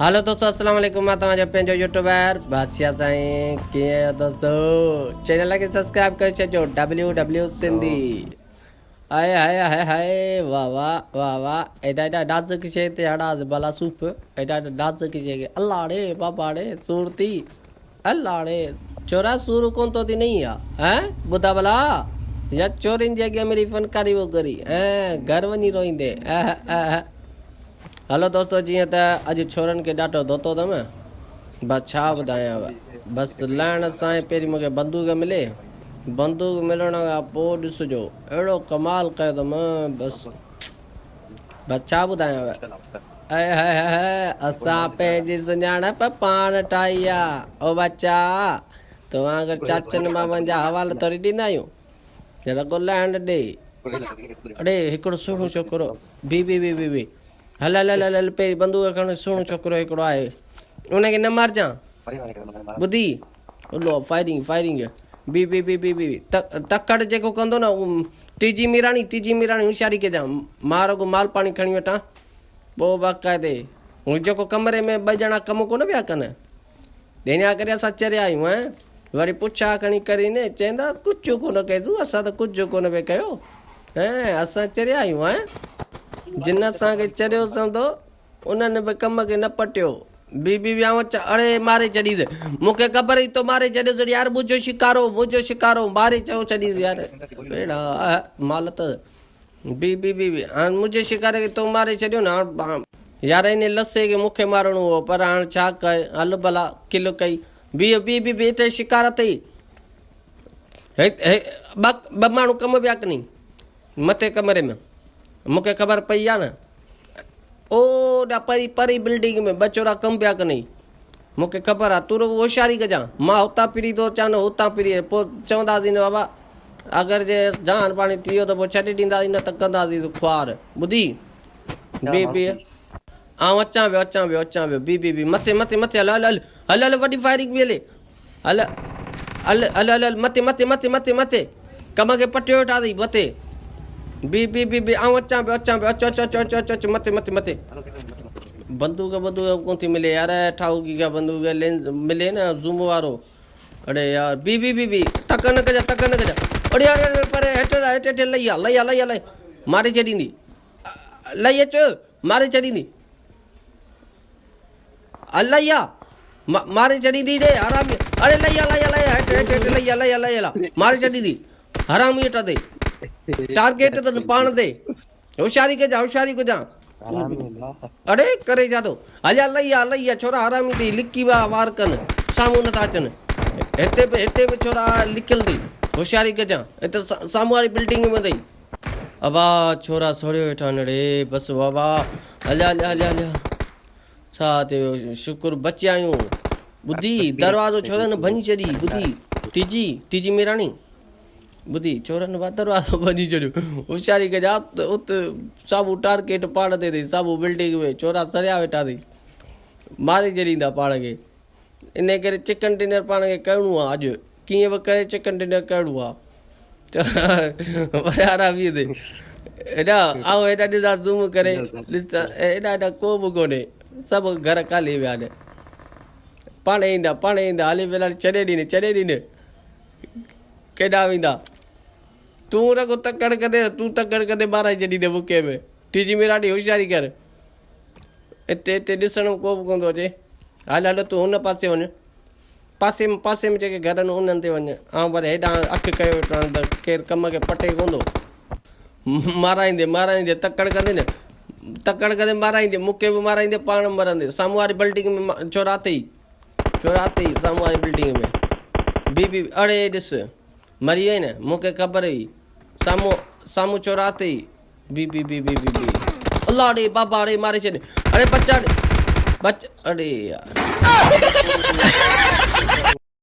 Hello दोस्तों, अस्सलाम वालेकुम। मैं तव्हांजो पंहिंजो यूट्यूबर बादशाह साईं। कीअं आहियो दोस्तों? चैनल खे सब्सक्राइब करे छॾिजो। WW सिंधी। हाय हाय हाय हाय, वाह वाह वाह वाह। एॾा एॾा नाज़ुक शइ ते हणास भला सूफ़। एॾा एॾा नाज़ुक शइ खे अल्लाह रे बाबा रे सूर थी। अल्लाह रे चोरा सूर कोन तो थी नहीं है ॿुधा भला। या चोरियुनि जे अॻियां मेरी फनकारी वो करी घर वञी रोईंदे। हलो दोस्तों, जीअं त अॼु छोरनि खे ॾाढो धोतो अथमि। बसि छा ॿुधायांव। बसि लहण सां ई पहिरीं मूंखे बंदूक मिले। बंदूक मिलण खां पोइ ॾिसिजो अहिड़ो कमाल कयो अथमि। बसि छा ॿुधायांव। असां पंहिंजी सुञाणप पाण ठाही आहे। ओ बच्चा, तव्हां अगरि चाचनि मामनि जा हवाला थोरी ॾींदा आहियूं। रगो लहण ॾे। अड़े हिकिड़ो सुहिणो छोकिरो बी हल हल हल हल पहिरीं बंदूक खण। सुहिणो छोकिरो हिकिड़ो आहे, उनखे न मारजां। ॿुधी लो फायरिंग फायरिंग। बी तकड़ जेको कंदो न टीजी मीराणी होशियारी कजां। मां रुगो माल पाणी खणी वठां पोइ बाक़ाइदे। जेको कमरे में ॿ ॼणा कमु कोन पिया कनि, हिन करे असां चरिया आहियूं। वरी पुछा खणी करे न चवंदा कुझु कोन कयूं। असां त कुझु कोन पिया कयो। असां चरिया आहियूं। जिन असांखे चरियो सम्झो उन्हनि बि कम खे न पटियो। बी अड़े मारे छॾीस। मूंखे ख़बर ई तो मारे छॾियोसि यार। मुंहिंजो शिकारो मारे चयो छॾीस यार। अहिड़ा माल त बी हाणे मुंहिंजे शिकारे खे तो मारे छॾियो न यार। इन लसे खे मूंखे मारणो हो, पर हाणे छा कए। हल भला किलो कई। बी हिते शिकार अथई। ॿ माण्हू कमु पिया कनी मथे कमरे में। मूंखे ख़बर पई आहे न। ओॾा परी बिल्डिंग में ॿ चोरा कमु पिया कनि। मूंखे ख़बर आहे। तूं रुगो होशियारी कजां। मां हुतां फिरी थो अचां न हुतां फिरी पोइ चवंदासीं न बाबा अगरि जे जान पाणी थी वियो त पोइ छॾे ॾींदासीं, न त कंदासीं खुआर। ॿुधी बी आउं अचां पियो। बी मथे हल हल हल हल हल। वॾी फायरिंग बि हले। हल हल हल हल हल मथे कम खे पटियो वेठासीं मथे। बी आउं अचां पियो। अचो मथे। बंदूक कोन थी मिले यार। ठाउकी का बंदूक मिले न ज़ूम वारो। अड़े यार बी तक न कजा। अड़े यार पर हेठ लई आ मारे छॾींदी। लई अचो मारे छॾींदी। लई आ मारे छॾींदी रे हरामी। अड़े लई आ हेठ लई आ मारे छॾींदी। हरामी हेठ ते टारगेट त पाण ते। होशियारी कजां। अड़े करे छा थो। हलिया लई आ छोरा हरामी थी लिकी विया वार कनि। साम्हूं नथा अचनि। हिते बि छोरा लिकियल अथई। होशियारी कजां। हिते साम्हूं वारी बिल्डिंग में अथई। अबा छोरा सोड़ियो वेठा आहिनि रे। बसि बाबा हलिया छा थियो। शुक्र बचिया आहियूं। ॿुधी दरवाज़ो छोरनि भञी छॾी। ॿुधी टीजी मीराणी ॿुधी चोरनि दरवाज़ो भञी छॾियो। होशियारी कजां। उते साम्हूं टारगेट पाण ते अथई। साम्हूं बिल्डिंग में छोरा सरिया वेठा अथई। मारे छॾींदा पाण खे। इन करे चिकन डिनर पाण खे करिणो आहे अॼु। कीअं बि करे चिकन डिनर करिणो आहे। हरामी ते हेॾा आऊं हेॾा ॾिसां ज़ूम करे ॾिसां। हेॾा को बि कोन्हे। सभु घर खाली विया आहिनि। पाण ईंदा हाली फ़िलहाल छॾे ॾींदे केॾा वेंदा। तूं रगो तकड़ कंदे माराए छॾींदे मूंखे बि। टीजी मीराणी होशियारी कर। हिते ॾिसण में को बि कोन थो अचे। हल तूं हुन पासे वञ। पासे में जेके घर आहिनि उन्हनि ते वञ। ऐं वरी हेॾां अखि कयो वेठो त केरु कम खे पटे कोन थो। माराईंदे तकड़ कंदे माराईंदे। मूंखे बि माराईंदे पाण मरंदे। साम्हूं वारी बिल्डिंग में छोरा अथई साम्हूं वारी बिल्डिंग में। बी अड़े ॾिस मरी वई न। मूंखे ख़बर हुई साम्हूं चोरा अथई। बी अल्लाह रे बाबा रे मारे छॾे। अड़े बचा अड़े यार।